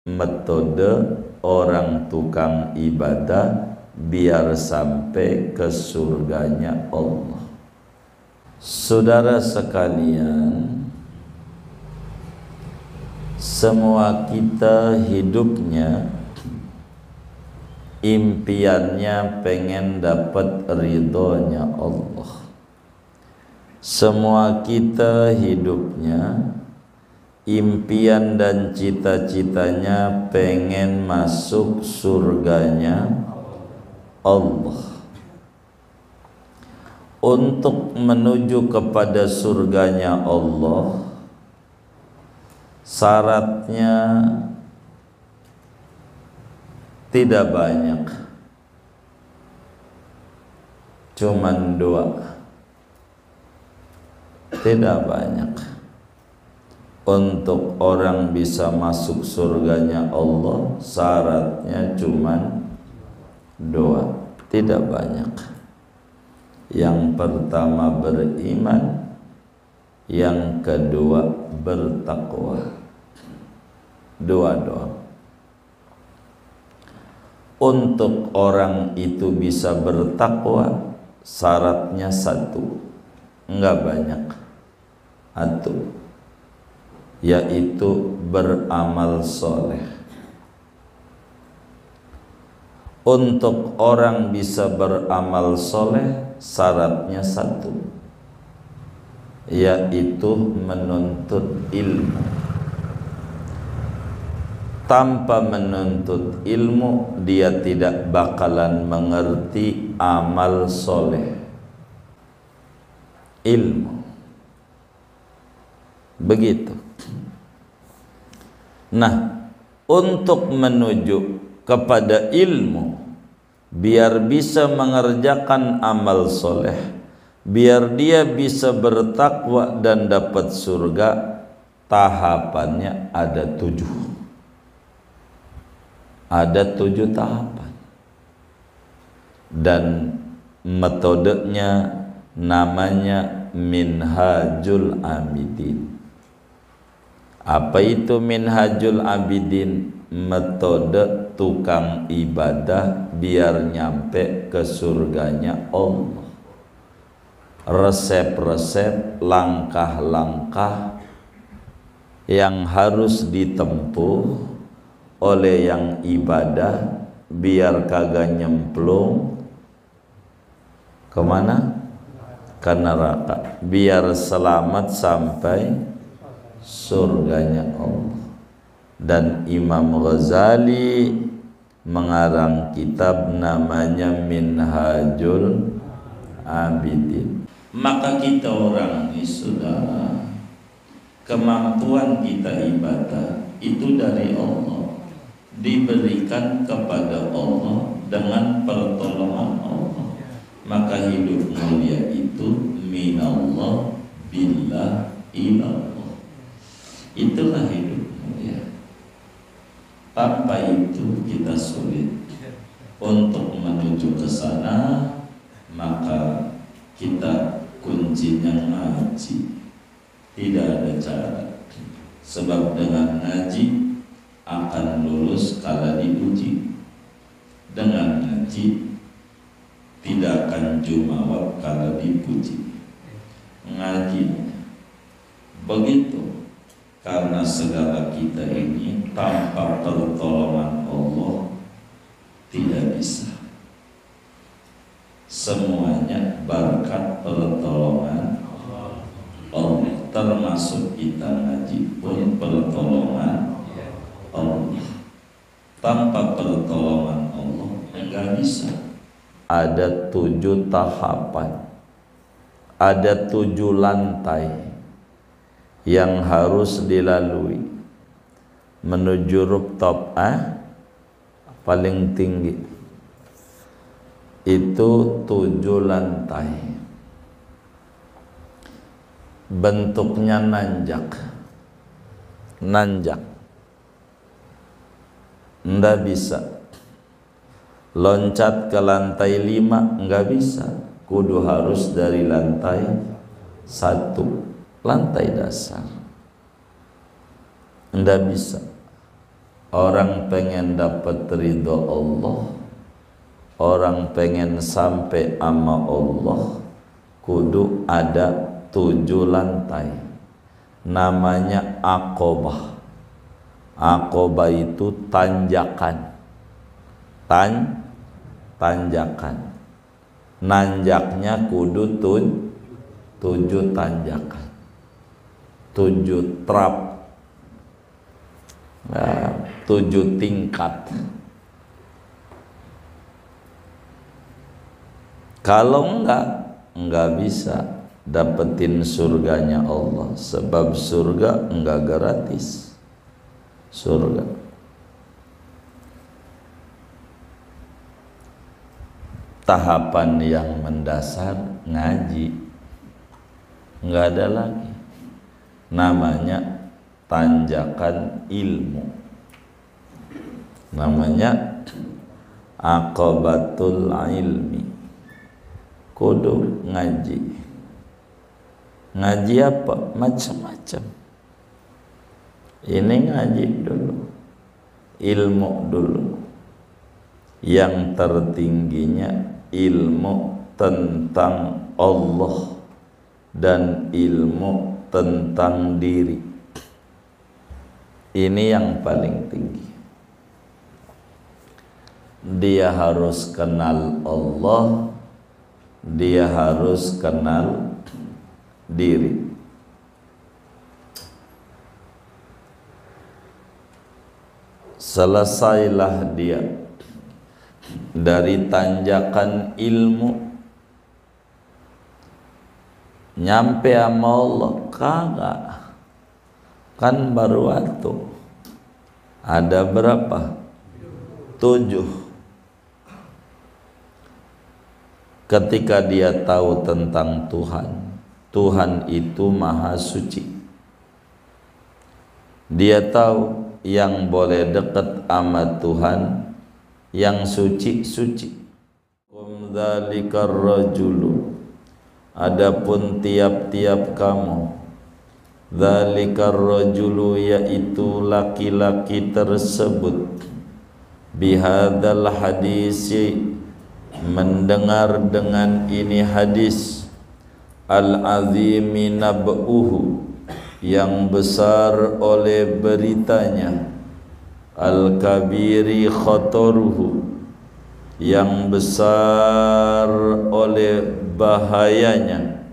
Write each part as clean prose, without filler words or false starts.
metode orang tukang ibadah biar sampai ke surganya Allah. Saudara sekalian, semua kita hidupnya impiannya pengen dapat ridhonya Allah. Semua kita hidupnya impian dan cita-citanya pengen masuk surganya Allah. Untuk menuju kepada surganya Allah, syaratnya tidak banyak, cuman 2. Tidak banyak. Untuk orang bisa masuk surganya Allah, syaratnya cuman 2, tidak banyak. Yang pertama beriman, yang kedua bertakwa. 2 doang. Untuk orang itu bisa bertakwa, syaratnya 1, enggak banyak, 1, yaitu beramal soleh. Untuk orang bisa beramal soleh, syaratnya 1, yaitu menuntut ilmu. Tanpa menuntut ilmu, dia tidak bakalan mengerti amal soleh. Ilmu. Begitu. Nah, untuk menuju kepada ilmu, biar bisa mengerjakan amal soleh, biar dia bisa bertakwa dan dapat surga, tahapannya ada 7. Ada 7 tahapan. Dan metodenya namanya Minhajul Abidin. Apa itu Minhajul Abidin? Metode tukang ibadah biar nyampe ke surganya Allah. Resep-resep, langkah-langkah yang harus ditempuh oleh yang ibadah biar kagak nyemplung kemana? Ke neraka, biar selamat sampai surganya Allah. Dan Imam Ghazali mengarang kitab namanya Minhajul Abidin. Maka kita orang ini, saudara, kemampuan kita ibadah itu dari Allah, diberikan kepada Allah dengan pertolongan Allah. Maka hidup mulia itu minallah billah ilallah. Itulah hidup mulia. Tanpa itu kita sulit untuk menuju ke sana. Maka kita kuncinya ngaji. Tidak ada cara. Sebab dengan ngaji akan lulus kala diuji. Dengan ngaji tidak akan jumawab kala dipuji. Ngaji begitu. Karena segala kita ini tanpa pertolongan Allah tidak bisa. Semuanya berkat pertolongan Allah. Termasuk kita ngaji pun pertolongan Allah. Tanpa pertolongan Allah enggak bisa. Ada 7 tahapan, ada 7 lantai yang harus dilalui menuju rooftop paling tinggi. Itu 7 lantai. Bentuknya nanjak. Nggak bisa loncat ke lantai 5, nggak bisa. Kudu harus dari lantai 1, lantai dasar. Nggak bisa. orang pengen dapat ridho Allah, orang pengen sampai ama Allah, kudu ada 7 lantai. Namanya Aqobah. Aqobah itu tanjakan. Tanjakan. Nanjaknya kudu 7 tanjakan. 7 trap. 7 tingkat. Kalau enggak bisa dapetin surganya Allah, sebab surga enggak gratis. Surga tahapan yang mendasar ngaji, enggak ada lagi. Namanya tanjakan ilmu, namanya aqabatul ilmi. Kudu ngaji. Ngaji apa? Macam-macam. Ini ngaji dulu, ilmu dulu. Yang tertingginya ilmu tentang Allah dan ilmu tentang diri. Ini yang paling tinggi. Dia harus kenal Allah, dia harus kenal diri. Selesailah dia dari tanjakan ilmu, nyampe sama Allah kagak. Kan baru waktu ada berapa? 7. Ketika dia tahu tentang Tuhan, Tuhan itu maha suci. Dia tahu yang boleh dekat sama Tuhan, yang suci-suci. Dzalika rajulu, adapun tiap-tiap kamu, dzalika rajulu, yaitu laki-laki tersebut, bihadzal hadisi, mendengar dengan ini hadis, al-azimi nab'uhu, yang besar oleh beritanya, al-kabiri khataruhu, yang besar oleh bahayanya,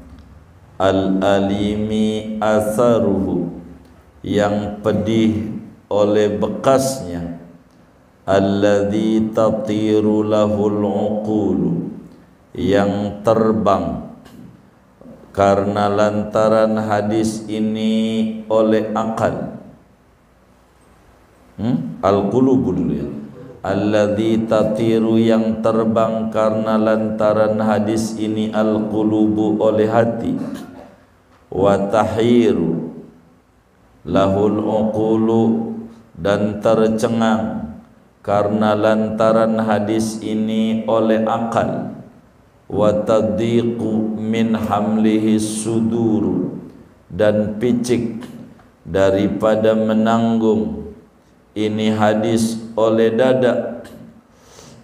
al-alimi atharuhu, yang pedih oleh bekasnya, alladzi tatiru lahul uqulu, yang terbang karena lantaran hadis ini oleh akal. Al-qulubu dulu ya. Alladzi tatiru, yang terbang karena lantaran hadis ini, al-qulubu oleh hati, wa tahiru lahul uqulu, dan tercengang karena lantaran hadis ini oleh akal, wa tadhiqu min hamlihi suduru, dan picik daripada menanggung ini hadis oleh dada,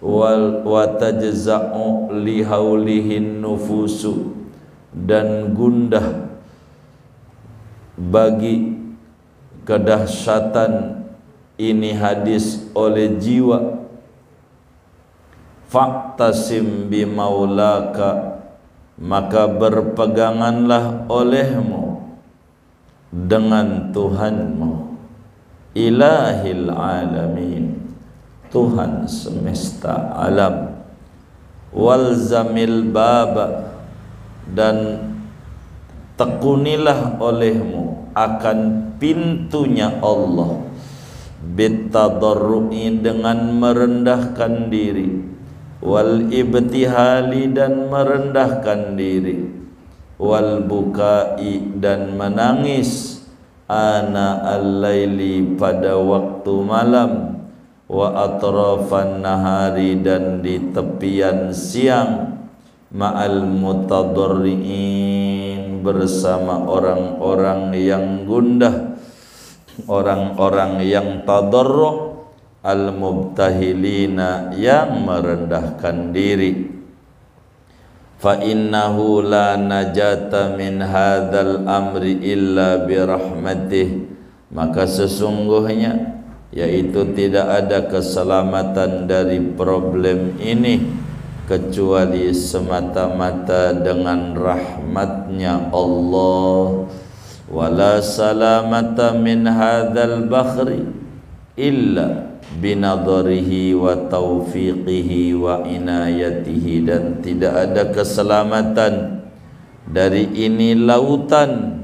wa tajza'u li haulihin nufusu, dan gundah bagi kedahsyatan ini hadis oleh jiwa. Faktasim bimaulaka, maka berpeganganlah olehmu dengan Tuhanmu, ilahil alamin, Tuhan semesta alam, walzamil baba, dan tekunilah olehmu akan pintunya Allah, bitadarru'i, dengan merendahkan diri, wal ibtihali, dan merendahkan diri, wal bukai, dan menangis, ana al-laili, pada waktu malam, wa atrafan nahari, dan di tepian siang, ma'al mutadarri'in, bersama orang-orang yang gundah, orang-orang yang tadarru', al-mubtahilina yang merendahkan diri. Fa innahu la najata min hadzal amri illa bi rahmatih, maka sesungguhnya yaitu tidak ada keselamatan dari problem ini kecuali semata-mata dengan rahmatnya Allah. Wala salamata min hadzal bakhri illa binadharihi wa taufiqihi wa inayatihi, dan tidak ada keselamatan dari ini lautan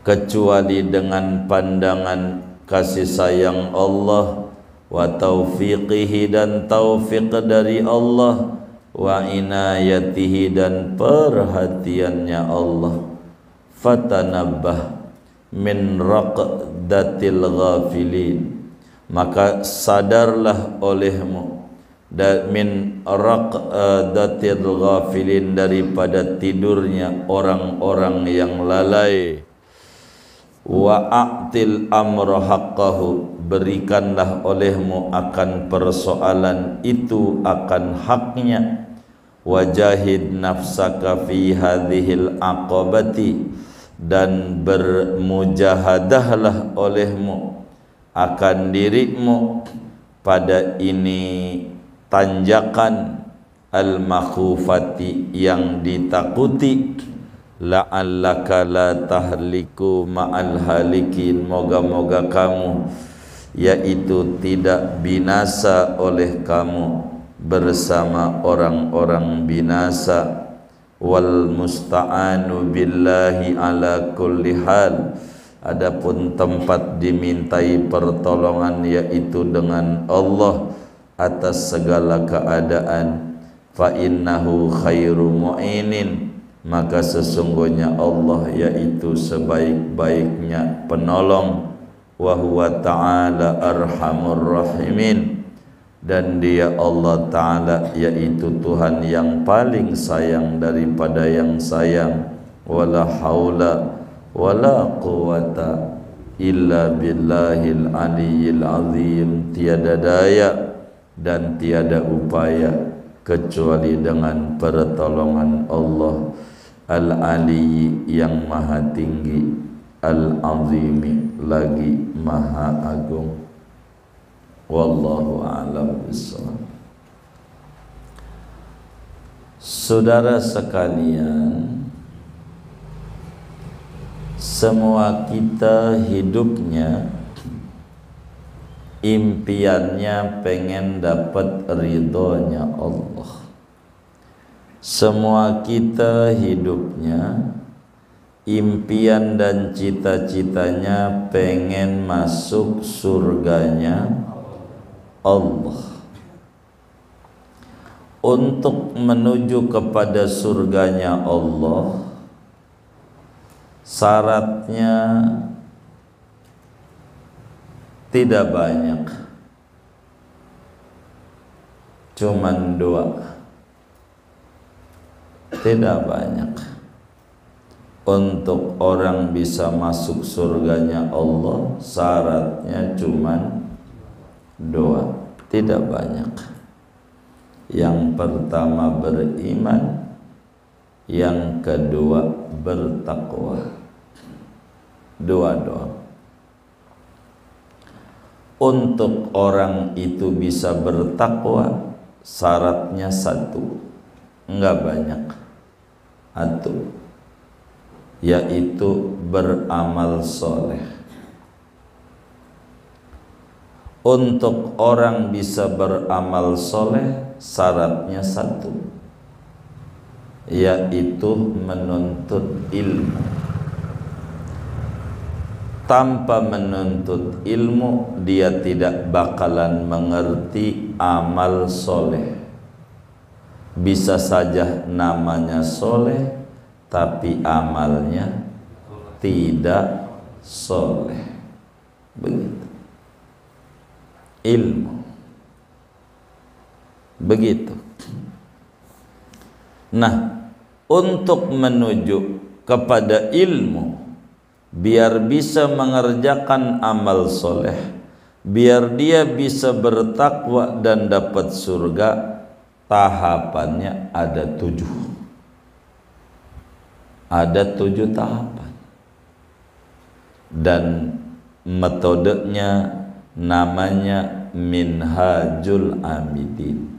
kecuali dengan pandangan kasih sayang Allah, wa taufiqihi dan taufik dari Allah, wa inayatihi dan perhatiannya Allah. Fatanabbah min raqdatil ghafilin, maka sadarlah olehmu min raqdatil ghafilin, daripada tidurnya orang-orang yang lalai. Wa a'til amra haqqahu, berikanlah olehmu akan persoalan itu akan haknya. Wajahid nafsaka fi hadhil aqabati, dan bermujahadahlah olehmu akan dirimu pada ini tanjakan al-makhufati yang ditakuti. La'allaka la tahliku ma'al halikin, moga-moga kamu yaitu tidak binasa oleh kamu bersama orang-orang binasa. Wal musta'anu billahi ala kulli hal, adapun tempat dimintai pertolongan yaitu dengan Allah atas segala keadaan. Fa innahu khairu mu'inin, maka sesungguhnya Allah yaitu sebaik-baiknya penolong. Wa huwa ta'ala arhamur rahimin, dan Dia Allah Ta'ala yaitu Tuhan yang paling sayang daripada yang sayang. Wala haula wala quwata illa billahil aliyyil azim, tiada daya dan tiada upaya kecuali dengan pertolongan Allah al-ali yang maha tinggi, al-azimi lagi maha agung. Wallahu a'lam bishawab. Saudara sekalian, semua kita hidupnya impiannya pengen dapat ridhonya Allah. Semua kita hidupnya impian dan cita-citanya pengen masuk surganya Allah. Untuk menuju kepada surganya Allah, syaratnya tidak banyak, cuman 2. Tidak banyak. Untuk orang bisa masuk surganya Allah, syaratnya cuman 2, tidak banyak. Yang pertama beriman, yang kedua bertakwa. 2 doang. Untuk orang itu bisa bertakwa, syaratnya 1, enggak banyak, 1, yaitu beramal soleh. Untuk orang bisa beramal soleh, syaratnya 1, yaitu menuntut ilmu. Tanpa menuntut ilmu, dia tidak bakalan mengerti amal soleh. Bisa saja namanya soleh, tapi amalnya tidak soleh. Begitu. Ilmu begitu. Nah, untuk menuju kepada ilmu biar bisa mengerjakan amal soleh, biar dia bisa bertakwa dan dapat surga, tahapannya ada 7. Ada 7 tahapan. Dan metodenya namanya Minhajul Abidin.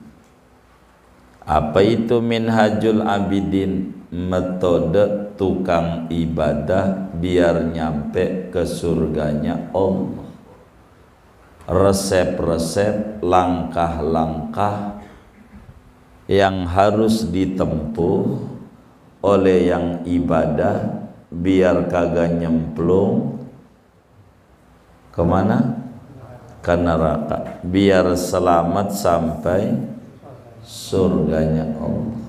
Apa itu Minhajul Abidin? Metode tukang ibadah biar nyampe ke surganya Allah. Resep-resep, langkah-langkah yang harus ditempuh oleh yang ibadah biar kagak nyemplung kemana? Ke neraka, biar selamat sampai surganya Allah.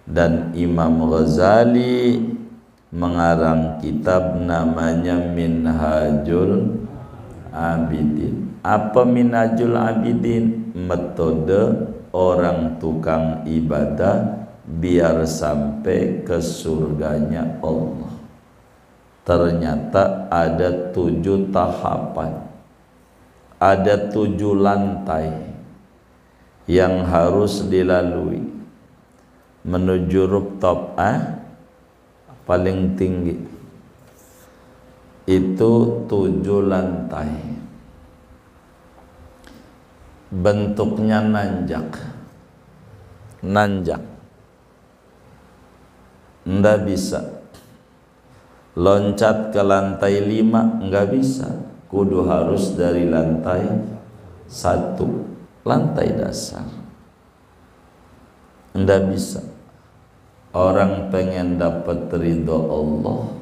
Dan Imam Ghazali mengarang kitab namanya Minhajul Abidin. Apa Minhajul Abidin? Metode orang tukang ibadah biar sampai ke surganya Allah. Ternyata ada 7 tahapan, ada 7 lantai yang harus dilalui menuju rooftop paling tinggi. Itu 7 lantai, bentuknya nanjak. Nggak bisa loncat ke lantai 5, nggak bisa, kudu harus dari lantai 1, lantai dasar. Nggak bisa. Orang pengen dapat ridho Allah,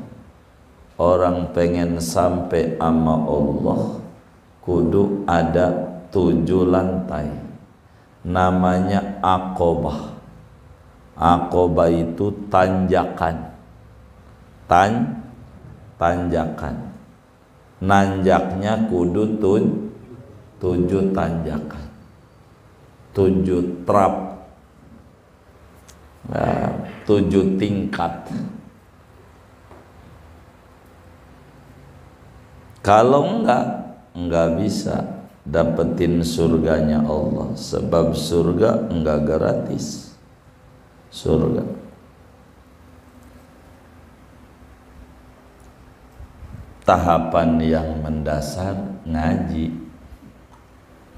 orang pengen sampai ama Allah, kudu ada 7 lantai. Namanya Aqobah. Aqobah itu tanjakan. Tanjakan. Nanjaknya kudu 7 tanjakan, 7 trap, 7 tingkat. Kalau enggak bisa dapetin surganya Allah, sebab surga enggak gratis. Surga tahapan yang mendasar ngaji,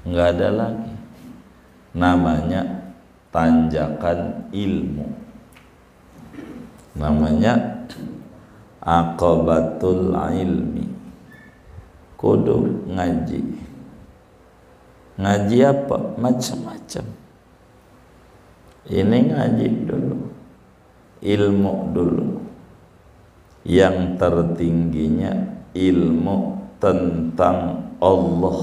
enggak ada lagi. Namanya tanjakan ilmu, namanya Aqabatul ilmi. Kudu ngaji. Ngaji apa? Macam-macam. Ini ngaji dulu, ilmu dulu. Yang tertingginya ilmu tentang Allah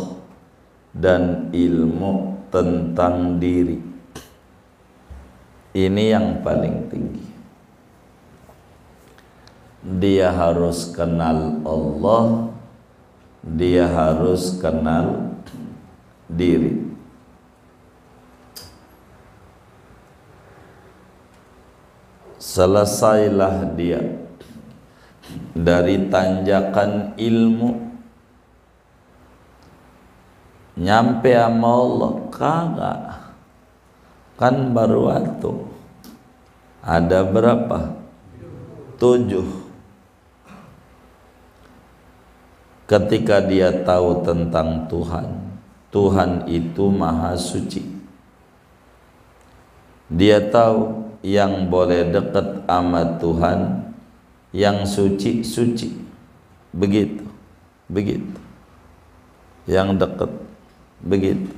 dan ilmu tentang diri. Ini yang paling tinggi. Dia harus kenal Allah, dia harus kenal diri. Selesailah dia dari tanjakan ilmu, nyampe sama Allah kagak. Kan baru waktu. Ada berapa? 7. Ketika dia tahu tentang Tuhan, Tuhan itu maha suci. Dia tahu yang boleh dekat sama Tuhan, yang suci, begitu. Yang dekat, begitu.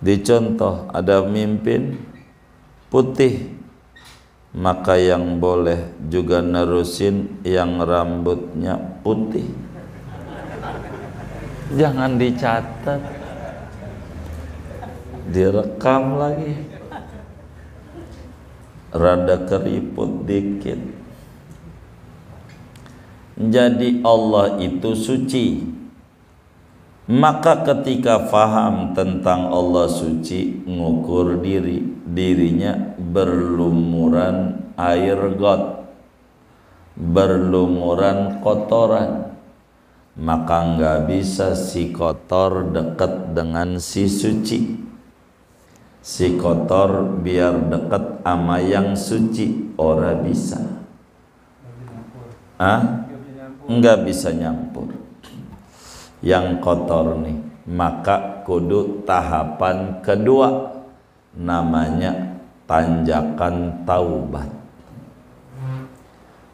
Dicontoh, ada mimpin putih, maka yang boleh juga nerusin yang rambutnya putih. Jangan dicatat, direkam lagi, rada keriput dikit. Jadi Allah itu suci, maka ketika faham tentang Allah suci, ngukur dirinya berlumuran air got, berlumuran kotoran. maka nggak bisa si kotor dekat dengan si suci. Si kotor biar dekat sama yang suci, ora bisa. Nggak bisa nyampur. Yang kotor nih, maka kudu tahapan kedua, namanya tanjakan taubat.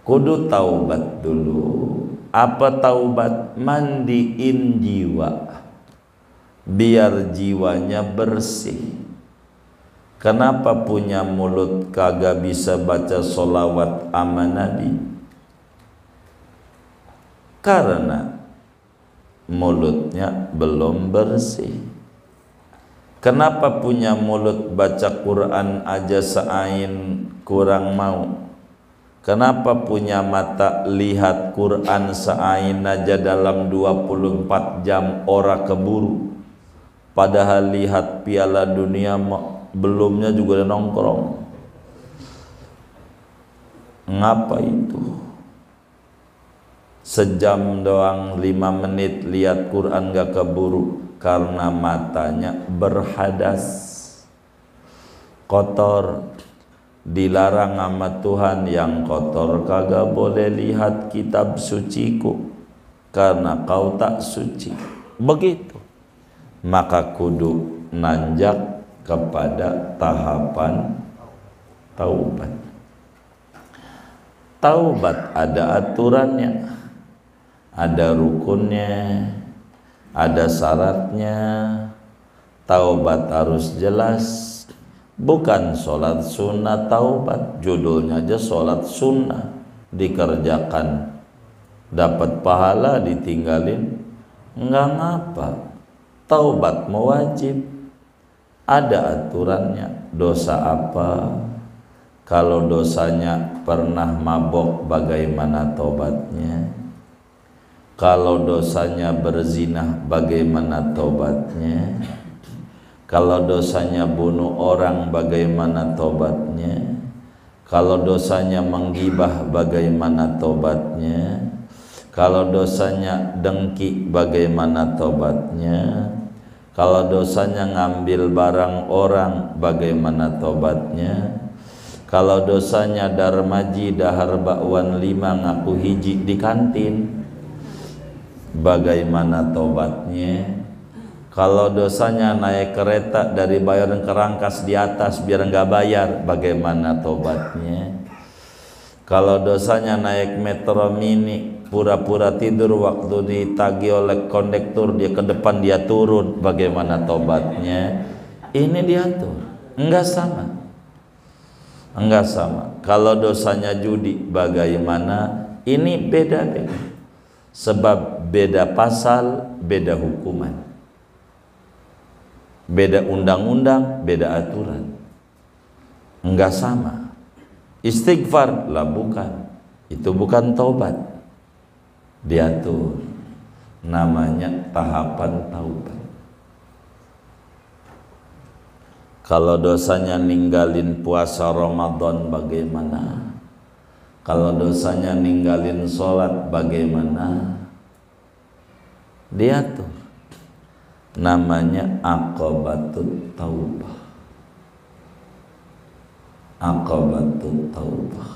Kudu taubat dulu. Apa taubat? Mandiin jiwa, biar jiwanya bersih. Kenapa punya mulut kagak bisa baca sholawat ama Nabi? Karena mulutnya belum bersih. Kenapa punya mulut baca Quran aja seain kurang mau? Kenapa punya mata lihat Quran seain aja dalam 24 jam ora keburu? Padahal lihat Piala Dunia belumnya juga udah nongkrong. Ngapa itu? Sejam doang 5 menit lihat Quran gak keburu, karena matanya berhadas, kotor. Dilarang sama Tuhan, yang kotor kagak boleh lihat kitab suciku karena kau tak suci. Begitu. Maka kudu nanjak kepada tahapan taubat. Taubat ada aturannya, ada rukunnya, ada syaratnya. Taubat harus jelas. Bukan sholat sunnah taubat, judulnya aja sholat sunnah, dikerjakan dapat pahala, ditinggalin enggak ngapa. Taubat mewajib, ada aturannya. Dosa apa? Kalau dosanya pernah mabok, bagaimana taubatnya? Kalau dosanya berzina, bagaimana taubatnya? Kalau dosanya bunuh orang, bagaimana tobatnya? Kalau dosanya menggibah, bagaimana tobatnya? Kalau dosanya dengki, bagaimana tobatnya? Kalau dosanya ngambil barang orang, bagaimana tobatnya? Kalau dosanya darmaji dahar bakwan 5 ngaku hiji di kantin, bagaimana tobatnya? Kalau dosanya naik kereta dari Bayaran ke Rangkas di atas biar nggak bayar, bagaimana tobatnya? Kalau dosanya naik metro mini, pura-pura tidur waktu ditagih oleh kondektur, dia ke depan dia turun, bagaimana tobatnya? Ini diatur, enggak sama. Enggak sama. Kalau dosanya judi, bagaimana? Ini beda-beda. Sebab beda pasal, beda hukuman. Beda undang-undang, beda aturan, enggak sama. Istighfar lah bukan, itu bukan taubat, diatur, namanya tahapan taubat. Kalau dosanya ninggalin puasa Ramadan, bagaimana? Kalau dosanya ninggalin sholat, bagaimana? Diatur, namanya aqabatut taubah. Aqabatut taubah.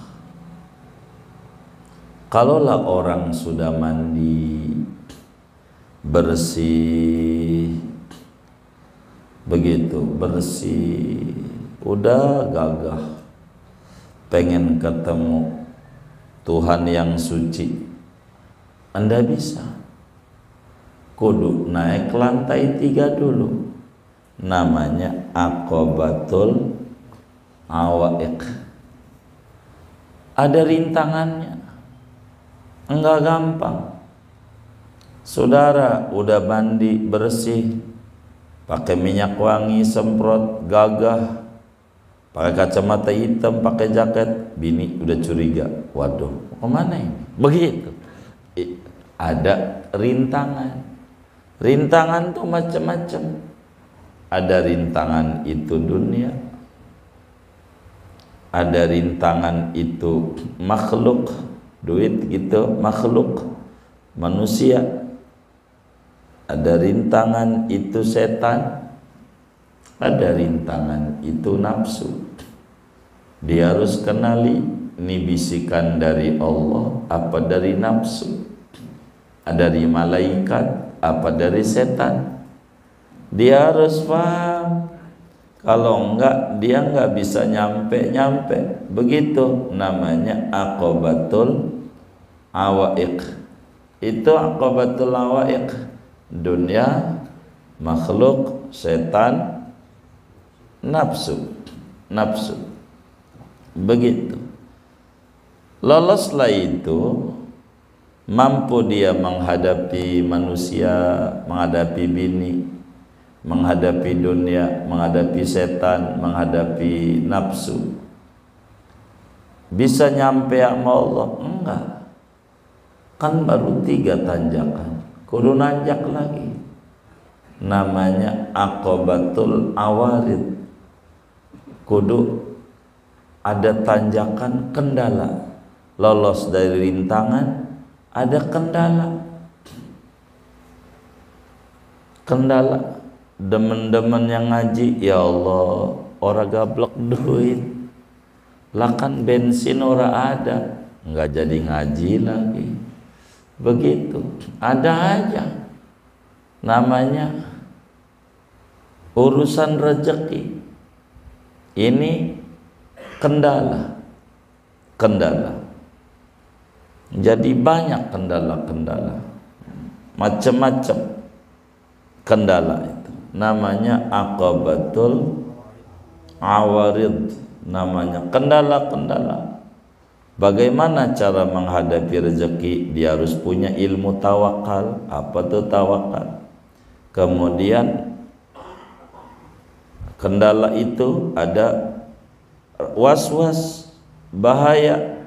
Kalaulah orang sudah mandi bersih, begitu bersih, udah gagah pengen ketemu Tuhan yang suci, Anda bisa. Kudu naik lantai 3 dulu, namanya aqabatul awaiq. Ada rintangannya, enggak gampang. Saudara udah mandi bersih, pakai minyak wangi, semprot, gagah, pakai kacamata hitam, pakai jaket, bini udah curiga, waduh kemana ini? Begitu. Ada rintangan. Rintangan tuh macam-macam. Ada rintangan itu dunia, ada rintangan itu makhluk, duit gitu, makhluk manusia. ada rintangan itu setan, ada rintangan itu nafsu. Dia harus kenali ini bisikan dari Allah apa dari nafsu, dari malaikat apa dari setan. Dia harus paham. Kalau enggak, dia enggak bisa nyampe. Begitu namanya aqobatul awaiq. Itu aqobatul awaiq. Dunia, makhluk, setan, nafsu. Begitu. Loloslah itu, mampu dia menghadapi manusia, menghadapi bini, menghadapi dunia, menghadapi setan, menghadapi nafsu. Bisa nyampe sama Allah? Enggak. Kan baru 3 tanjakan, kudu nanjak lagi. Namanya aqobatul awarid. Kudu ada tanjakan kendala. Lolos dari rintangan, ada kendala. Demen-demen yang ngaji, ya Allah, ora gablek duit, lah kan bensin ora ada, nggak jadi ngaji lagi. Begitu, ada aja namanya urusan rezeki. Ini kendala. Jadi banyak kendala, macam-macam kendala itu. Namanya aqobatul awarid, namanya kendala. Bagaimana cara menghadapi rezeki? Dia harus punya ilmu tawakal. Apa tuh tawakal? Kemudian kendala itu ada was-was, bahaya.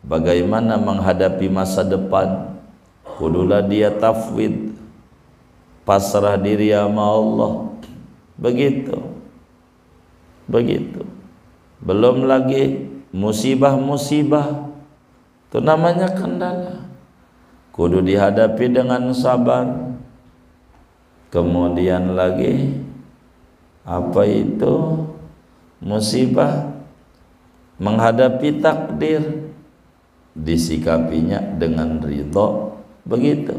Bagaimana menghadapi masa depan? Kudulah dia tafwid, pasrah diri sama Allah. Begitu. Belum lagi musibah-musibah, itu namanya kendala. Kudu dihadapi dengan sabar. Kemudian lagi apa itu musibah? Menghadapi takdir, disikapinya dengan ridho. Begitu.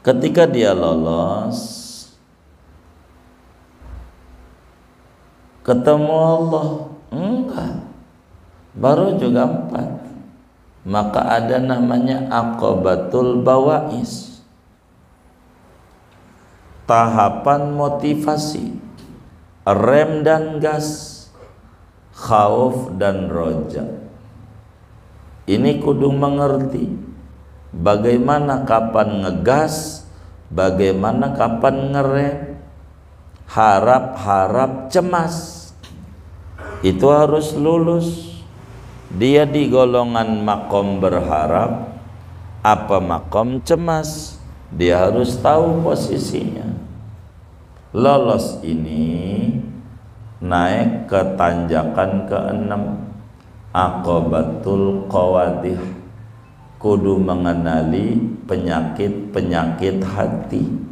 Ketika dia lolos, ketemu Allah, enggak, baru juga 4. Maka ada namanya aqobatul bawais, tahapan motivasi, rem dan gas, khauf dan roja. Ini kudu mengerti bagaimana kapan ngegas, bagaimana kapan ngerem. Harap cemas, itu harus lulus. Dia di golongan makom berharap apa makom cemas, dia harus tahu posisinya. Lolos ini naik ke tanjakan ke-6, aqobatul qawadih. Kudu mengenali penyakit hati.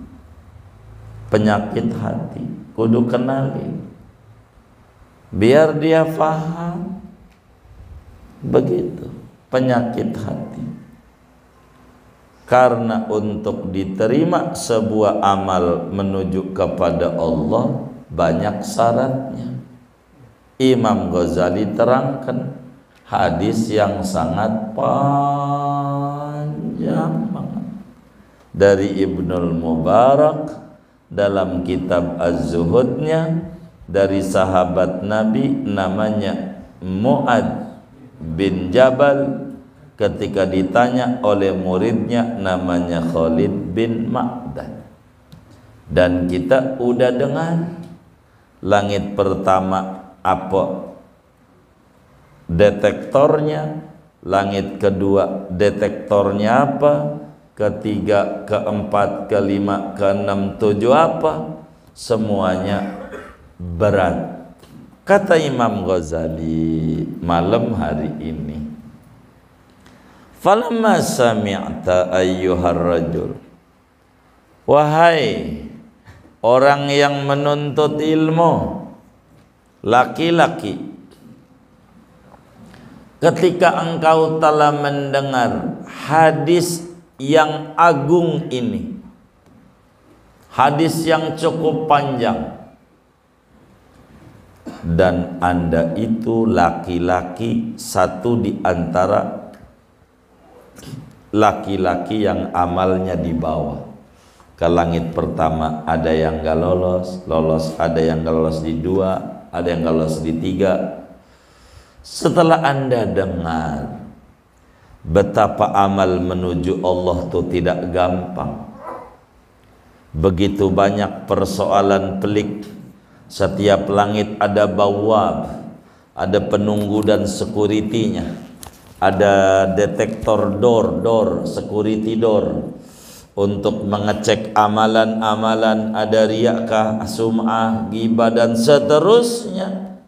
Penyakit hati kudu kenali, biar dia faham. Begitu penyakit hati. Karena untuk diterima sebuah amal menuju kepada Allah banyak syaratnya. Imam Ghazali terangkan hadis yang sangat panjang banget dari Ibnul Mubarak dalam kitab Az-Zuhudnya, dari sahabat Nabi namanya Mu'ad bin Jabal, ketika ditanya oleh muridnya namanya Khalid bin Ma'dan. Dan kita udah dengar langit pertama apa detektornya, langit kedua detektornya apa, ketiga, keempat, kelima, keenam, tujuh apa, semuanya berat. Kata Imam Ghazali malam hari ini, falamma sami'ta ayyuhar rajul, Wahai orang yang menuntut ilmu, laki-laki, ketika engkau telah mendengar hadis yang agung ini, hadis yang cukup panjang, dan Anda itu laki-laki, satu di antara laki-laki yang amalnya di bawah ke langit pertama, ada yang gak lolos, ada yang gak lolos di 2, ada yang gak lolos di 3. Setelah Anda dengar betapa amal menuju Allah itu tidak gampang, begitu banyak persoalan pelik, setiap langit ada bawab, ada penunggu dan security-nya, ada detektor door, security door, untuk mengecek amalan-amalan, ada riyakah, sum'ah, ghibah dan seterusnya.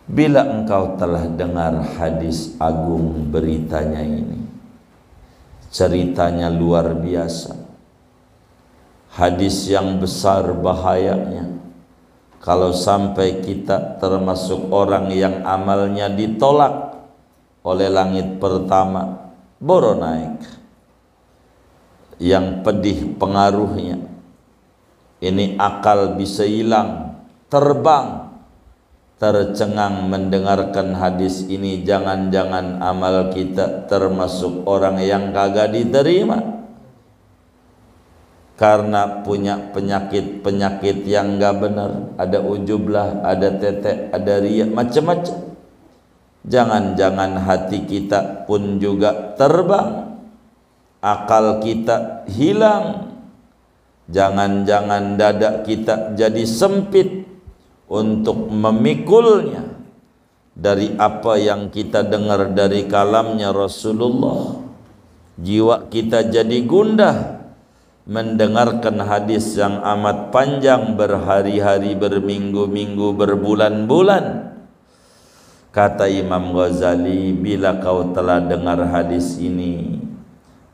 Bila engkau telah dengar hadis agung beritanya ini, ceritanya luar biasa, hadis yang besar bahayanya, kalau sampai kita termasuk orang yang amalnya ditolak oleh langit pertama, boro naik. Yang pedih pengaruhnya, ini akal bisa hilang, terbang, tercengang mendengarkan hadis ini. Jangan-jangan amal kita termasuk orang yang kagak diterima karena punya penyakit yang gak benar, ada ujublah, ada tetek, ada riya, macam-macam. Jangan-jangan hati kita pun juga terbang, akal kita hilang, jangan-jangan dada kita jadi sempit untuk memikulnya dari apa yang kita dengar dari kalamnya Rasulullah. Jiwa kita jadi gundah mendengarkan hadis yang amat panjang, berhari-hari, berminggu-minggu, berbulan-bulan. Kata Imam Ghazali, bila kau telah dengar hadis ini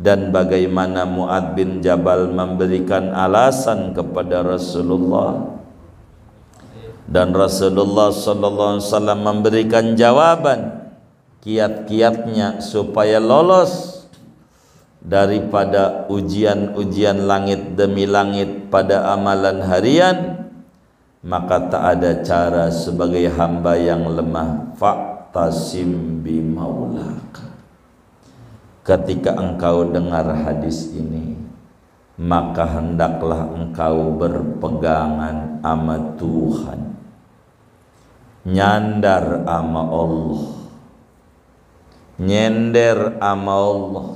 dan bagaimana Mu'adz bin Jabal memberikan alasan kepada Rasulullah, dan Rasulullah sallallahu alaihi wasallam memberikan jawaban kiat-kiatnya supaya lolos daripada ujian-ujian langit demi langit pada amalan harian, maka tak ada cara sebagai hamba yang lemah, fa'tasim bi maulaka. Ketika engkau dengar hadis ini, maka hendaklah engkau berpegangan sama Tuhan, nyandar sama Allah, nyender sama Allah,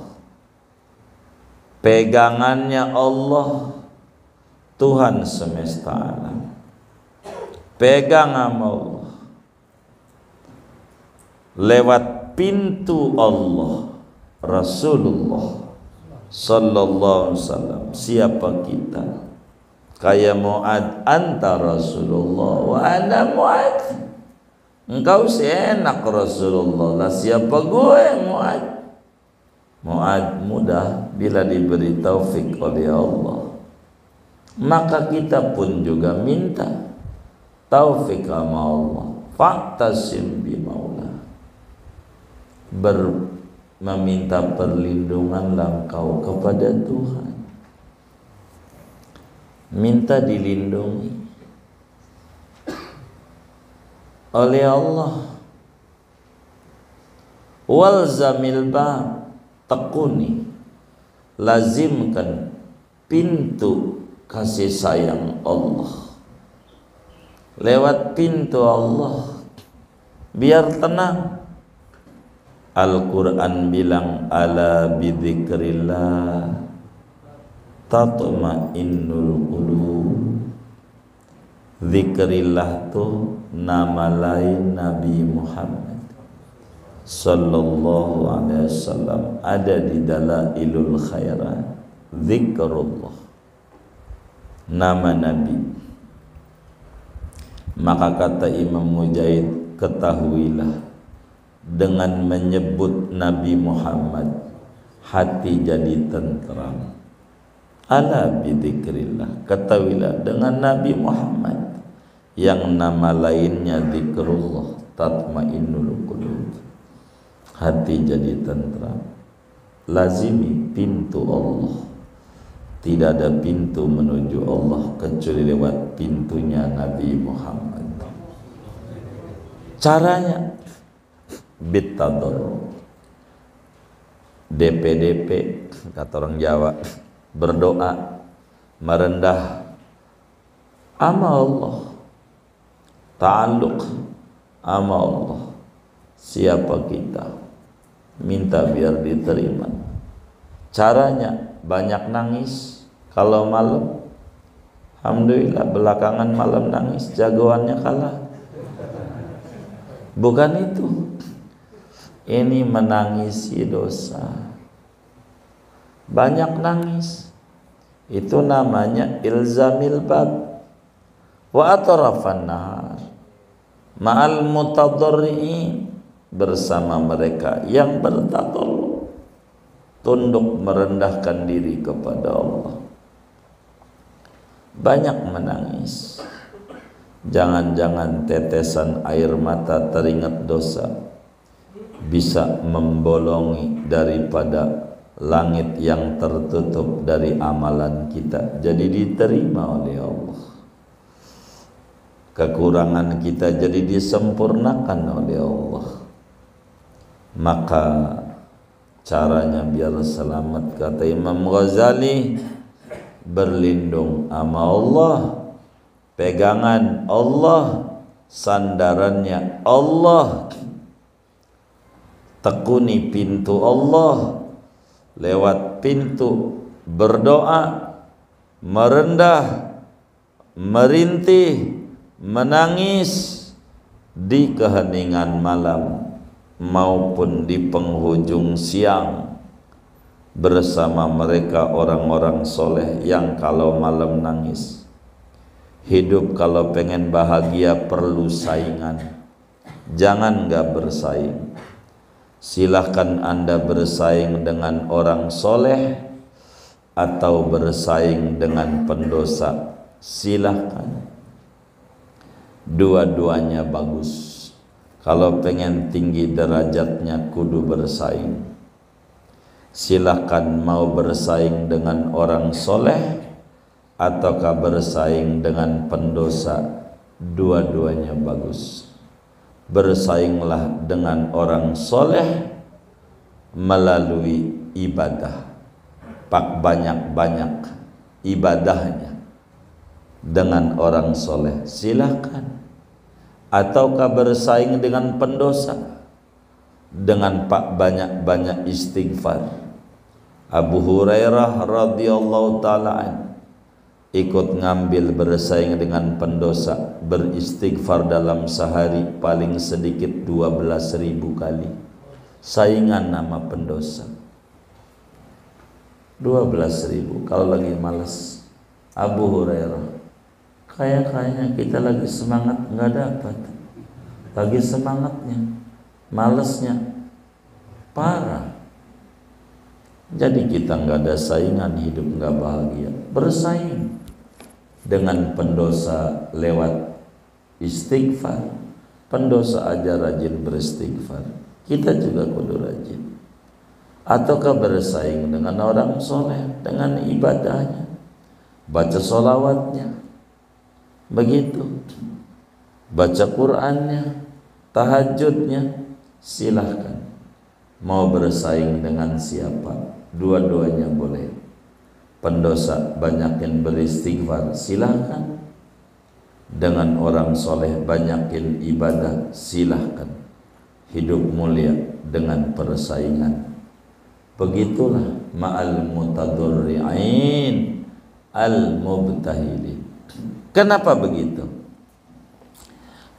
pegangannya Allah, Tuhan semesta alam. Pegang sama Allah lewat pintu Allah, Rasulullah sallallahu alaihi wasallam. Siapa kita? Kayak Mu'adz, anta Rasulullah wa ana Mu'adz. Engkau seenak Rasulullah lah, siapa gue Mu'adz? Mu'adz mudah bila diberi taufik oleh Allah. Maka kita pun juga minta taufik sama Allah. Fa'tasim bi maula, meminta perlindunganlah engkau kepada Tuhan, minta dilindungi oleh Allah. Walzamil bab, tekuni, lazimkan pintu kasih sayang Allah. Lewat pintu Allah biar tenang. Al-Quran bilang, ala bidzikrillah tatma'innul qulub. Zikrillah tuh nama lain Nabi Muhammad sallallahu alaihi wasallam, ada di Dalailul Khairat. Zikrullah, nama Nabi. Maka kata Imam Mujahid, ketahuilah, dengan menyebut Nabi Muhammad hati jadi tentram, Ala bidzikrillah, ketahuilah dengan Nabi Muhammad yang nama lainnya zikrullah, tatmainnul qulub, hati jadi tentram. Lazimi pintu Allah. Tidak ada pintu menuju Allah kecuali lewat pintunya Nabi Muhammad. Caranya bitador, DP kata orang Jawa, berdoa merendah ama Allah, ta'alluq ama Allah. Siapa kita, minta biar diterima. Caranya banyak nangis kalau malam. Alhamdulillah belakangan malam nangis, jagoannya kalah. Bukan itu, ini menangisi dosa. Banyak nangis, itu namanya ilzamil bab wa atrafan nahar ma'al mutadarri'in, bersama mereka yang bertadarru, tunduk merendahkan diri kepada Allah. Banyak menangis. Jangan-jangan tetesan air mata teringat dosa bisa membolongi daripada langit yang tertutup dari amalan kita, jadi diterima oleh Allah. Kekurangan kita jadi disempurnakan oleh Allah. Maka caranya biar selamat, kata Imam Ghazali, berlindung sama Allah, pegangan Allah, sandarannya Allah, tekuni pintu Allah, lewat pintu berdoa, merendah, merintih, menangis di keheningan malam maupun di penghujung siang bersama mereka orang-orang soleh yang kalau malam nangis. Hidup kalau pengen bahagia perlu saingan, jangan gak bersaing. Silahkan Anda bersaing dengan orang soleh atau bersaing dengan pendosa, silahkan. Dua-duanya bagus. Kalau pengen tinggi derajatnya kudu bersaing. Silahkan mau bersaing dengan orang soleh ataukah bersaing dengan pendosa, dua-duanya bagus. Bersainglah dengan orang soleh melalui ibadah, pak banyak-banyak ibadahnya dengan orang soleh, silahkan. Ataukah bersaing dengan pendosa dengan pak banyak-banyak istighfar. Abu Hurairah radhiyallahu ta'ala ikut ngambil bersaing dengan pendosa, beristighfar dalam sehari paling sedikit 12.000 kali. Saingan nama pendosa 12.000 kalau lagi malas. Abu Hurairah, kayaknya kita lagi semangat nggak dapat, lagi semangatnya malesnya parah. Jadi kita nggak ada saingan, hidup nggak bahagia. Bersaing dengan pendosa lewat istighfar. Pendosa aja rajin beristighfar, kita juga kudu rajin. Ataukah bersaing dengan orang soleh dengan ibadahnya, baca sholawatnya, begitu, baca Qur'annya, tahajudnya, silahkan. Mau bersaing dengan siapa, dua-duanya boleh. Pendosa banyakin beristighfar, silahkan. Dengan orang soleh banyakin ibadah, silahkan. Hidup mulia dengan persaingan. Begitulah ma'al mutadurri'in al-mubtahilin. Kenapa begitu?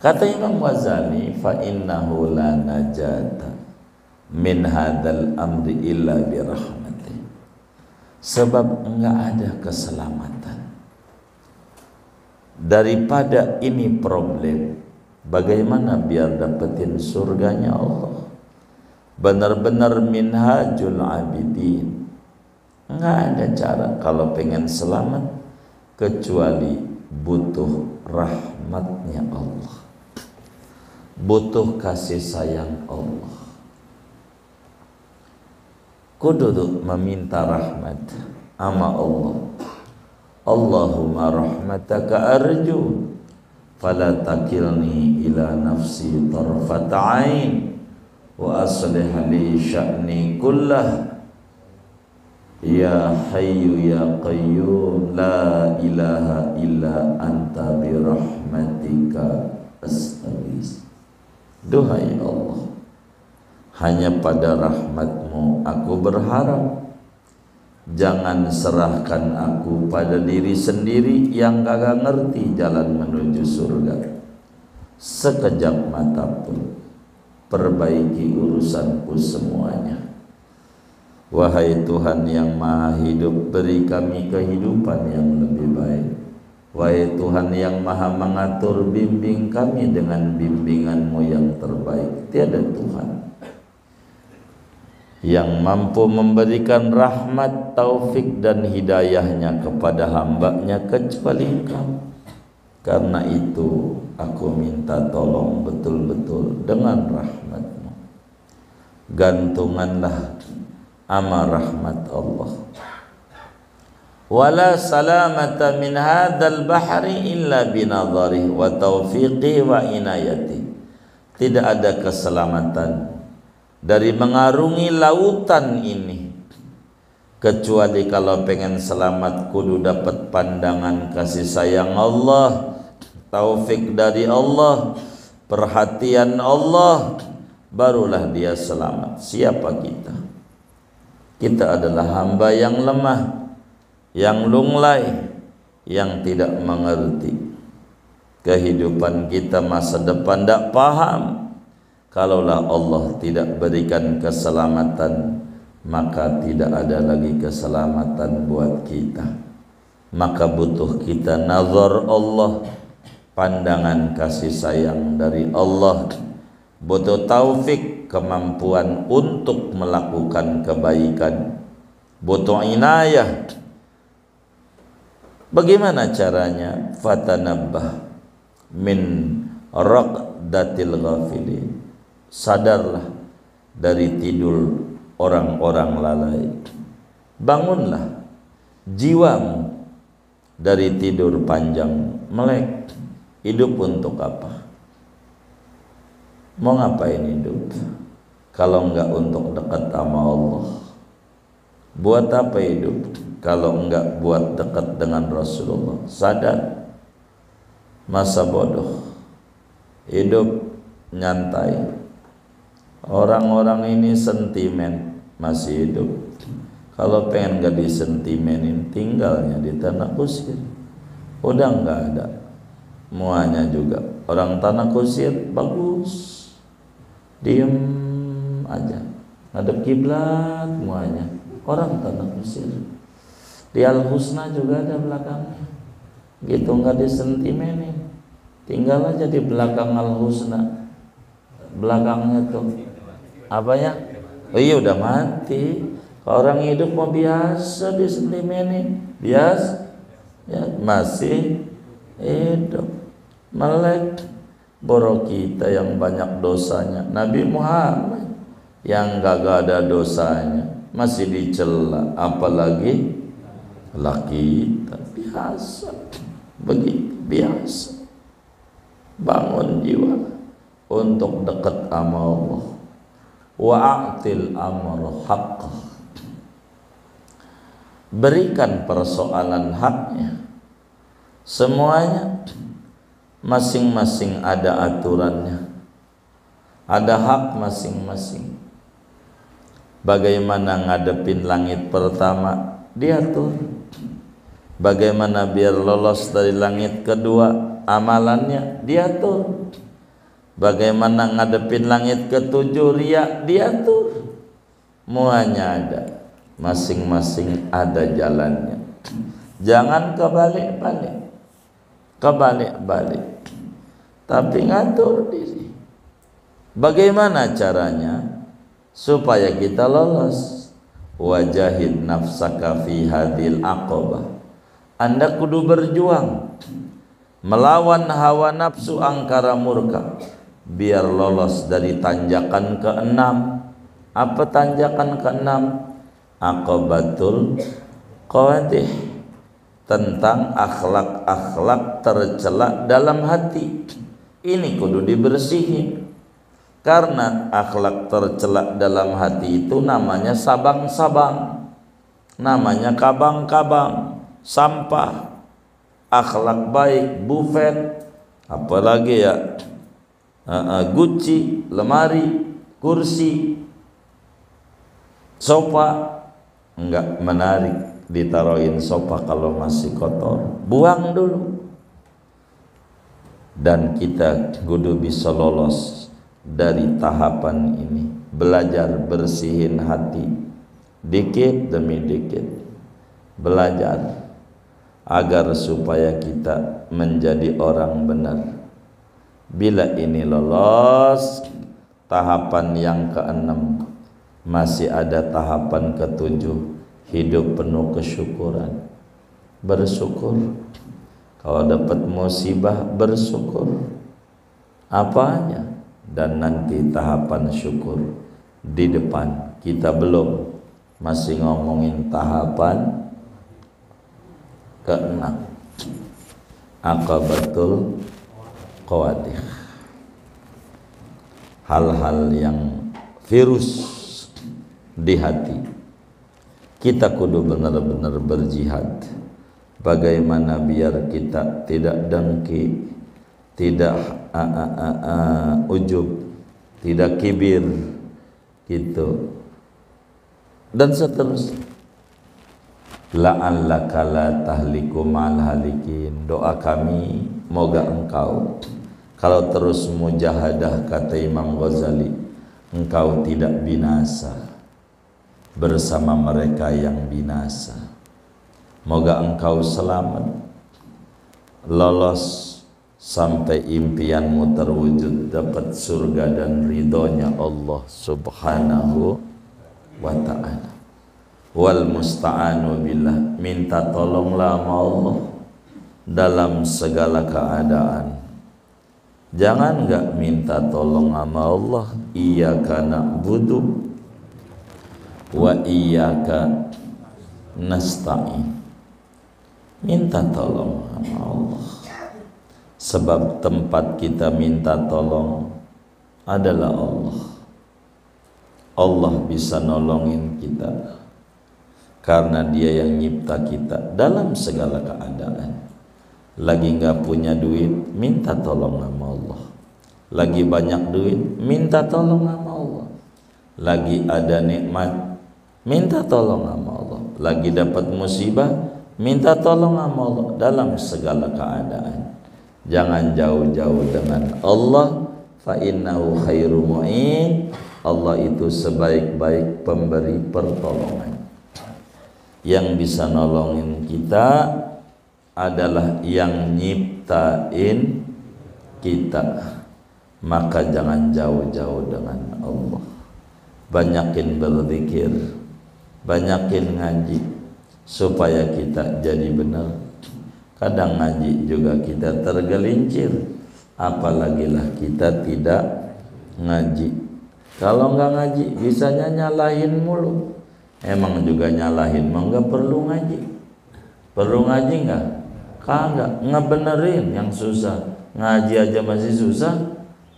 Kata Imam Ghazali, fa innahu la najata min hadzal amri illa bi rahmati. Sebab enggak ada keselamatan daripada ini problem. Bagaimana biar dapetin surganya Allah? Benar-benar minhajul abidin, Nggak ada cara kalau pengen selamat kecuali butuh rahmatnya Allah, butuh kasih sayang Allah. Kudu meminta rahmat ama Allah. Allahumma rahmataka arju fala takilni ila nafsi tarfat ain wa aslih li sya'ni kullah ya hayyu ya qayyum la ilaha illa anta bi rahmatika astaghis. Duhai Allah, hanya pada rahmat-Mu aku berharap. Jangan serahkan aku pada diri sendiri yang kagak ngerti jalan menuju surga. Sekejap mata pun perbaiki urusanku semuanya. Wahai Tuhan yang Maha Hidup, beri kami kehidupan yang lebih baik. Wahai Tuhan yang Maha Mengatur, bimbing kami dengan bimbingan-Mu yang terbaik. Tiada Tuhan yang mampu memberikan rahmat, taufik dan hidayahnya kepada hamba-Nya kecuali Engkau. Karena itu aku minta tolong betul-betul dengan rahmat-Mu. Gantunganlah ama rahmat Allah. Wala salamata min hadzal bahri illa binadhari wa taufiqi wa inayati. Tidak ada keselamatan dari mengarungi lautan ini kecuali kalau pengen selamat kudu dapat pandangan kasih sayang Allah, taufik dari Allah, perhatian Allah, barulah dia selamat. Siapa kita? Kita adalah hamba yang lemah, yang lunglai, yang tidak mengerti kehidupan kita, masa depan tidak paham. Kalaulah Allah tidak berikan keselamatan, maka tidak ada lagi keselamatan buat kita. Maka butuh kita nazar Allah, pandangan kasih sayang dari Allah. Butuh taufik, kemampuan untuk melakukan kebaikan. Butuh inayah. Bagaimana caranya? Fatanabbah min raqdatil ghafilin. Sadarlah dari tidur orang-orang lalai. Bangunlah jiwamu dari tidur panjang melek. Hidup untuk apa? Mau ngapain hidup kalau enggak untuk dekat sama Allah? Buat apa hidup kalau enggak buat dekat dengan Rasulullah? Sadar masa bodoh, hidup nyantai. Orang-orang ini sentimen masih hidup. Kalau pengen gak disentimenin, tinggalnya di tanah kusir. Udah nggak ada muanya juga. Orang tanah kusir bagus, diem aja, ngadep kiblat muanya. Orang tanah kusir di Al-Husna juga ada belakangnya, gitu nggak disentimenin. Tinggal aja di belakang Al-Husna, belakangnya tuh apa ya? Oh iya udah mati. Orang hidup mau biasa disentimenin, biasa ya, masih hidup melek. Boro kita yang banyak dosanya, Nabi Muhammad yang gak ada dosanya masih dicela, apalagi laki kita. Biasa begitu, biasa. Bangun jiwa untuk dekat sama Allah. Wa'atil amr haqqah, berikan persoalan haknya. Semuanya masing-masing ada aturannya, ada hak masing-masing. Bagaimana ngadepin langit pertama diatur, bagaimana biar lolos dari langit kedua amalannya diatur, bagaimana ngadepin langit ketujuh riya diatur. Muanya ada, masing-masing ada jalannya. Jangan kebalik-balik, tapi ngatur diri. Bagaimana caranya supaya kita lolos? wajahid nafsaka fi hadil aqabah. Anda kudu berjuang melawan hawa nafsu angkara murka biar lolos dari tanjakan ke-6. Apa tanjakan ke-6? Aqabatul qawadih, tentang akhlak-akhlak tercela dalam hati. Ini kudu dibersihin, karena akhlak tercela dalam hati itu namanya sabang-sabang, namanya kabang-kabang, sampah. Akhlak baik buffet, apalagi ya guci, lemari, kursi, sofa, enggak menarik ditaruhin sofa kalau masih kotor, buang dulu. Dan kita kudu bisa lolos dari tahapan ini, belajar bersihin hati dikit demi dikit, belajar agar supaya kita menjadi orang benar. Bila ini lolos tahapan yang ke-6, masih ada tahapan ke-7, hidup penuh kesyukuran. Bersyukur kalau dapat musibah, bersyukur apanya, dan nanti tahapan syukur di depan. Kita belum, masih ngomongin tahapan ke-6, aqabatul qawadih, hal-hal yang virus di hati. Kita kudu benar-benar berjihad. Bagaimana biar kita tidak dengki, tidak ujub, tidak kibir gitu, dan seterusnya. La'allaka la tahliku ma'al halikin. Doa kami, moga engkau kalau terus mujahadah, kata Imam Ghazali, engkau tidak binasa bersama mereka yang binasa. Moga engkau selamat, lolos sampai impianmu terwujud, dapat surga dan ridhonya Allah subhanahu wa ta'ala. Wal musta'anu billah, minta tolonglah sama Allah dalam segala keadaan. Jangan enggak minta tolong sama Allah. Iyyaka na'budu wa iyyaka nasta'in. Minta tolong sama Allah, sebab tempat kita minta tolong adalah Allah. Allah bisa nolongin kita karena Dia yang nyipta kita dalam segala keadaan. Lagi nggak punya duit, minta tolong sama Allah. Lagi banyak duit, minta tolong sama Allah. Lagi ada nikmat, minta tolong sama Allah. Lagi dapat musibah, minta tolong sama Allah dalam segala keadaan. Jangan jauh-jauh dengan Allah. Fa innahu khairu mu'in. Allah itu sebaik-baik pemberi pertolongan. Yang bisa nolongin kita adalah yang nyiptain kita. Maka jangan jauh-jauh dengan Allah. Banyakin berzikir, banyakin ngaji supaya kita jadi benar. Kadang ngaji juga kita tergelincir, apalagi lah kita tidak ngaji. Kalau nggak ngaji bisanya nyalahin mulu. Emang juga nyalahin, mah nggak perlu ngaji. Perlu ngaji nggak? Kagak. Ngebenerin yang susah, ngaji aja masih susah,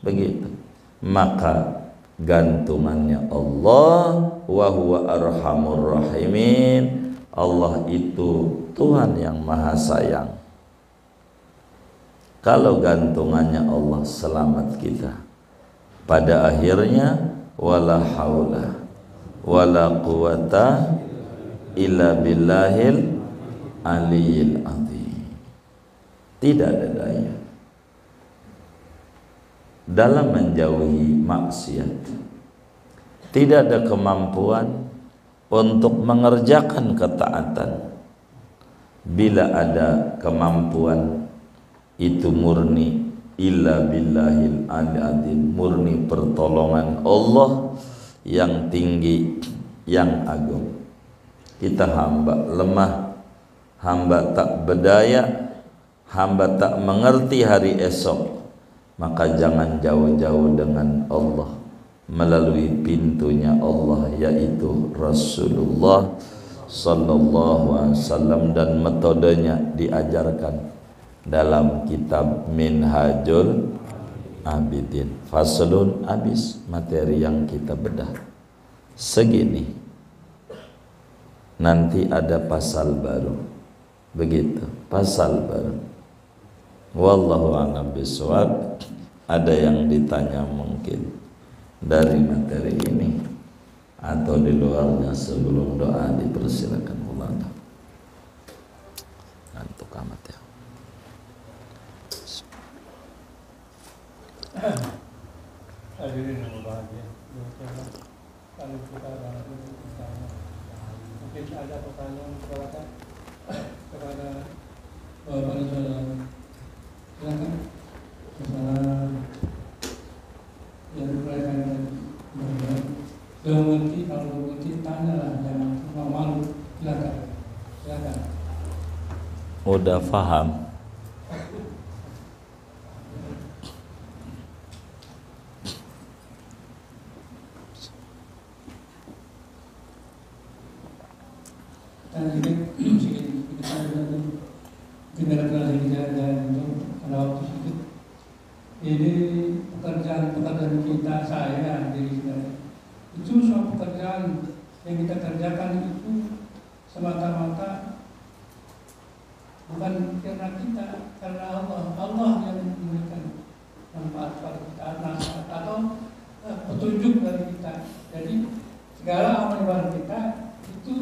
begitu. Maka gantungannya Allah, wa huwa arhamur rahimin. Allah itu Tuhan yang maha sayang. Kalau gantungannya Allah, selamat kita. Pada akhirnya wala haula wala quwata illa billahil aliyil azim. Tidak ada daya dalam menjauhi maksiat. Tidak ada kemampuan untuk mengerjakan ketaatan. Bila ada kemampuan itu murni illa billahil azim, murni pertolongan Allah yang tinggi, yang agung. Kita hamba lemah, hamba tak berdaya, hamba tak mengerti hari esok. Maka jangan jauh-jauh dengan Allah melalui pintunya Allah, yaitu Rasulullah sallallahu alaihi wasallam, dan metodenya diajarkan dalam kitab Minhajul Abidin. Faslun, habis materi yang kita bedah segini. Nanti ada pasal baru. Begitu, pasal baru. Wallahu a'lam bishawab. Ada yang ditanya mungkin dari materi ini atau di luarnya? Sebelum doa dipersilakan ulama. Ngantuk amat ya. Hadirin yang berbahagia, kalau kita mungkin ada pertanyaan kepada Bapak Saudara, silakan. Masalah yang berkaitan dengan mengerti, kalau mengerti tanyalah, jangan malu. Silakan. Udah paham? Ini pekerjaan kita, saya diri saya itu suatu pekerjaan yang kita kerjakan itu semata-mata bukan karena kita, karena Allah yang memberikan manfaat pada kita, nasihat atau petunjuk dari kita. Jadi segala amal ibadah kita itu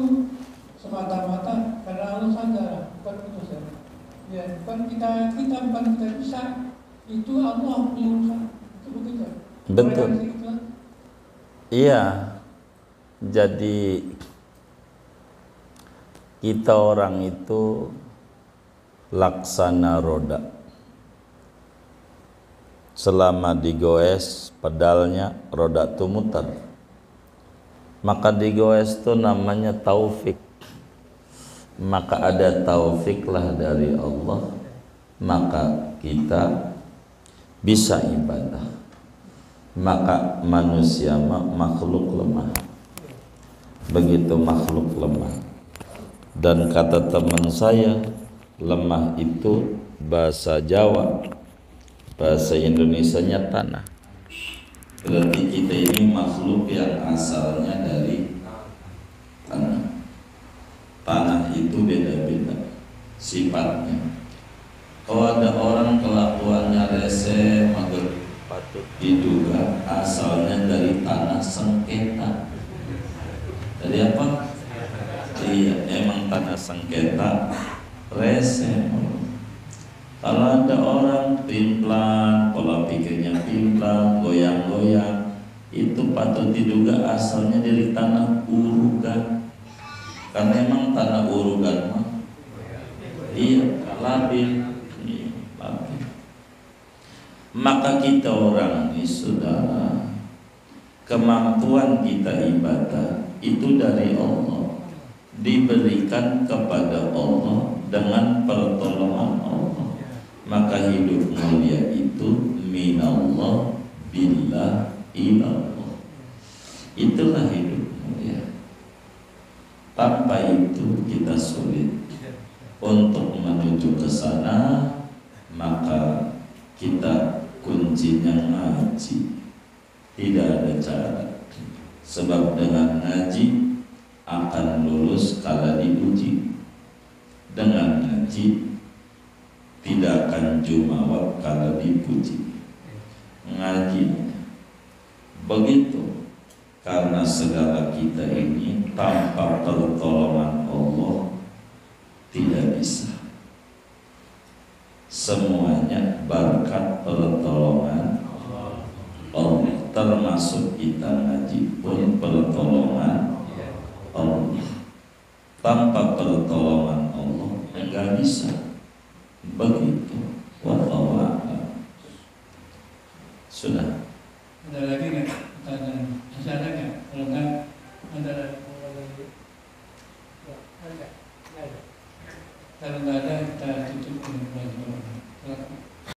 semata-mata karena Allah saja, bukan itu saja. Ya, bukan kita bukan kita bisa, itu Allah yang urusan. Itu begitu. Betul. Iya. Jadi kita orang itu laksana roda. Selama digoes pedalnya, roda itu muter. Maka digoes itu namanya taufik. Maka ada taufiklah dari Allah, maka kita bisa ibadah. Maka manusia makhluk lemah. Begitu makhluk lemah. Dan kata teman saya, lemah itu bahasa Jawa, bahasa Indonesianya tanah. Berarti kita ini makhluk yang asalnya dari tanah. Tanah itu beda-beda sifatnya. Kalau ada orang kelakuannya rese, maka patut diduga asalnya dari tanah sengketa. Dari apa? Iya, emang tanah sengketa, rese. Kalau ada orang pimplang, pola pikirnya pimplang, goyang-goyang, itu patut diduga asalnya dari tanah urugan. Karena emang tanah urugan mah iya labil, iya, labil. Maka kita orang ini saudara, kemampuan kita ibadah itu dari Allah, diberikan kepada Allah dengan pertolongan Allah. Maka hidup mulia itu minallah billah ilallah. Itulah hidup mulia. Tanpa itu kita sulit untuk menuju ke sana. Maka kita kuncinya ngaji. Tidak ada cara. Sebab dengan ngaji akan lulus kala diuji. Dengan ngaji tidak akan jumawab kala dipuji. Ngaji begitu. Karena segala kita ini tanpa pertolongan Allah tidak bisa. Semuanya berkat pertolongan Allah. Termasuk kita ngaji pun pertolongan Allah. Tanpa pertolongan Allah enggak bisa. Begitu. Wallahu a'lam. Sudah. Ada lagi nggak pertanyaan? Masih ada nggak? Kalau nggak, ada lagi. Ya. nggak ada kita tutup dulu lagi.